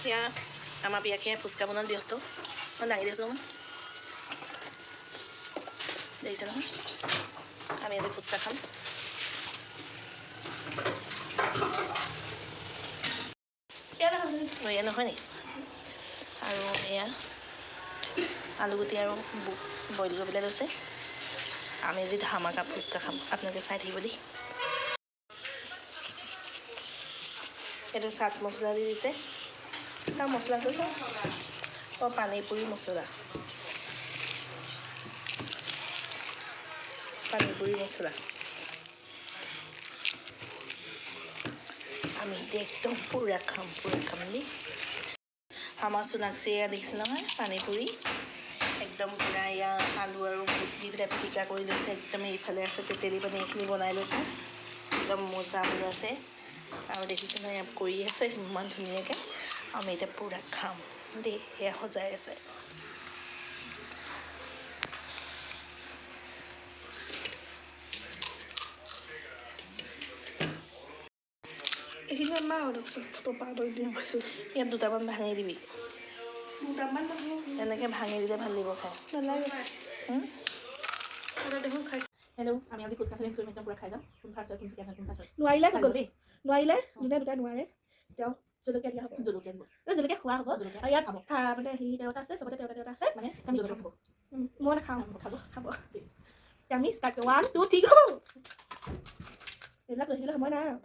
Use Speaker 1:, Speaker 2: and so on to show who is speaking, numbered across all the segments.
Speaker 1: সেয়া আমাৰ পিয়াকে ফুচকা বনোৱাত ব্যস্ত মই দাঙি দিছোঁ মই দেখিছে নহয় আমি আজি ফুচকা খাম এয়া নহয় নেকি আৰু এয়া আলুগুটি আৰু বইল কৰি পেলাই লৈছে আমি আজি ধামাকা ফুচকা খাম আপোনালোকে চাই থাকিব দেই এইটো চাট মছলা দি দিছে তাৰ মছলাটো চাওঁ অঁ পানীপুৰি মছলা আমি এতিয়া একদম পুৰা খাম দেই আমাৰ সোণাক্ষী এয়া দেখিছে নহয় পানীপুৰি একদম পুৰা এয়া আলু আৰু বুট দি পেলাই পিটিকা কৰি লৈছে একদম এইফালে আছে তেতেলী পানী এইখিনি বনাই লৈছে একদম মজা আছে আৰু দেখিছে নহয় ইয়াত কৰি আছে ইমান ধুনীয়াকৈ আমি এতিয়া পুৰা খাম দেই সেয়া সজাই আছে এইখিনি আমাৰ ইয়াত দুটামান ভাঙি দিবি এনেকৈ ভাঙি দিলে ভাল লাগিব খাই দেখোন খাই হেল্ল' আমি আজি ফুচকা চেলেঞ্জ কৰিম একদম পুৰা খাই যাম কোন ফাৰ্ষ্ট হয় কোন ছেকেণ্ড হয় কোন থাৰ্ড হয় নোৱাৰিলে গ'ল দেই নোৱাৰিলে দুটা নোৱাৰে তেওঁ জলকীয়া দিয়া হ'ব জলকীয়া খোৱা হ'ব আৰু ইয়াত মানে হেৰি দেউতা আছে চবতে দেউতা আছে মানে আমি খাব মই নাখাওঁ খাব আমি ষ্টাৰ্ট কৰোঁ 1 2 3 গো এইবিলাক লৈ থাকিলে সময় নাই আৰু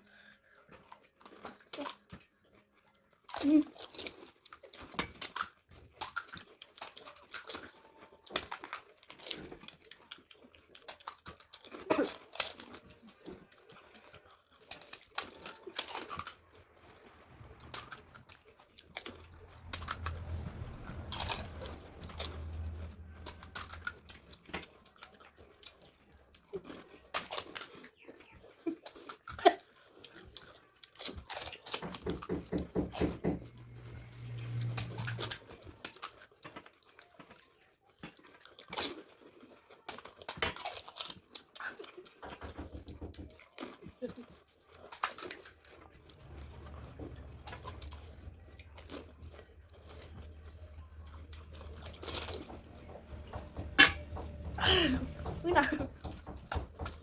Speaker 1: Mira.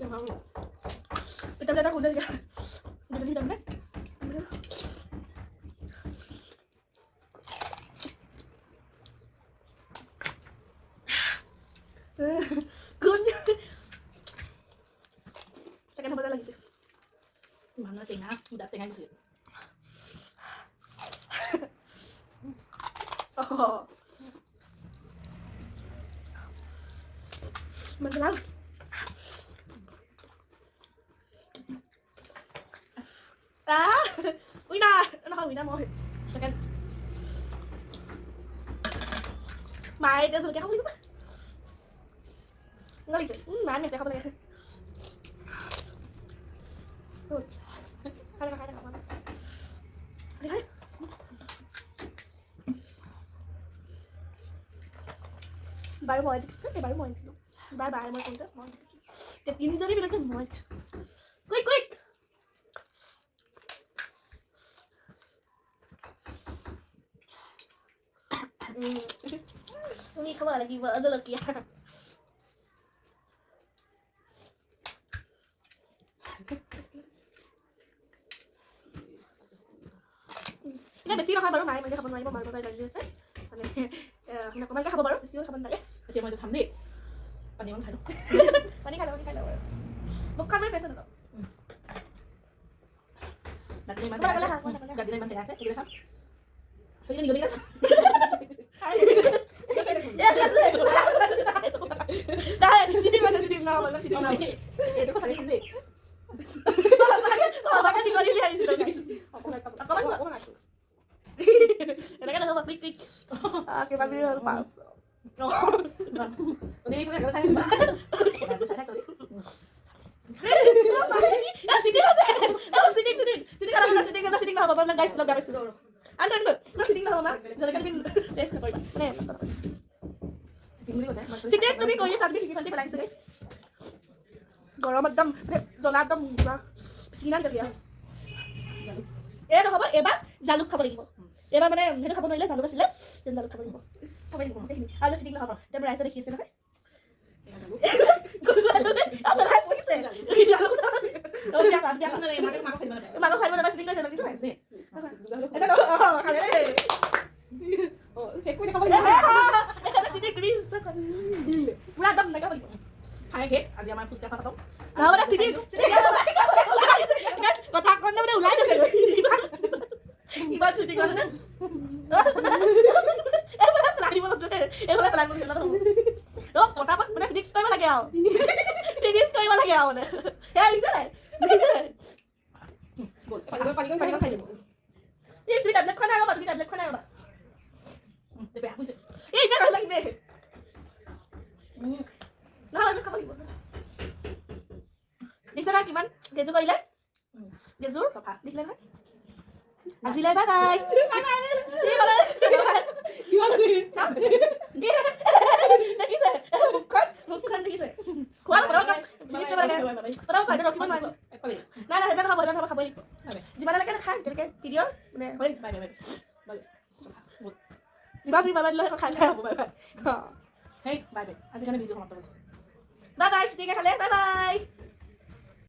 Speaker 1: Ya vamos. Esta plata con desga. Udah hitam kan? Kun. Sekarang apa lagi tuh? Mana tengah? Udah tengah sih. Oh. Mantap. Winner! Nó không winner mọi. Second. Mày đưa thử cái không đi. Nó lịch. Mà anh này không lên. Rồi. Hai đây không. Đi thôi. Baru mau aja kita, baru mau aja. Bye mau kontak mau. Tiap ini tadi bilang kan mau. Quick. Ini kamu lagi vợ rồi kìa. Ini besi nó baru main, kapan main baru dari juice. Ini kita kemarin kan baru besi kapan tadi? Dia mau tham đi. Pani mang khai đâu. Pani khai đâu. Bukan main pesa đâu. Đặt lên bàn tengah sẽ, kita kan. Pengen digoreng kan? Dah, sini nggak sini. Itu kok sakit sendiri. Sakit digoreng lihat di situ guys. Aku nggak tahu. Ini kan ada klik. Kita video lupa. Ini punya kalau saya saya tadi. Sini kalau apa guys, belum beres dulu. Anda sini lah mama. Jangan pin test na koy. Ne, basta. Sini ko sa. Sini তুমি কৰি আছা তুমি কিমান পেলাইছে guys. গৰম একদম জ্বলা একদম পুৰা সিনাল দিয়া। এ নহব এবাৰ জালুক খাব লাগিব।
Speaker 2: এইবাৰ মানে সেইটো খাব নোৱাৰিলে জালুক আছিলে জালুক খাব লাগিব গোটেইখিনি আৰু চিটিং নহ'ব এতিয়া ৰাইজে দেখি আছে নহয় মাংস খাই নাপাই চিটিং কৰিছে দেখিছে নাই পুৰা একদম নাগা পাৰিব খাই শেষ আজি আমাৰ ফুচকা খোৱা কথা কওঁতে মানে ওলাই গৈছে ইমান চিটি কৰিছে এইফালে পেলাই দিব এইফালে পেলাই দিব পটাপট মানে ফিনিক্স কৰিব লাগে আৰু ফিনিক্স কৰিব লাগে আৰু মানে সেয়া দেখিছে নাই তুমি টেবলেট খোৱা নাই ৰ'বা তুমি টেবলেট খোৱা নাই ৰ'বা বেয়া বুজিছে এই এতিয়া নালাগে দে নহয় খাব লাগিব দেখিছে না কিমান গেজু কৰিলে গেজুৰ চফা দেখিলে নহয় আজিলৈ বাই বাই দেখিছে মুখখন দেখিছে খোৱা ৰখিব নোৱাৰিব নাই নাই সেইবিলাক খাব সেইবিলাক খাবই লাগিব যিমানলৈকে নাখায় তেনেকৈ ভিডিঅ' মানে হয় যিমান তুমি বাবাই দিলে সেইটো খাই হ'ব বাই বাই সেই বাই বাই আজিৰ কাৰণে ভিডিঅ' সমাপ্ত কৰিছোঁ বাই বাই চিটিকে খালে বাই বাই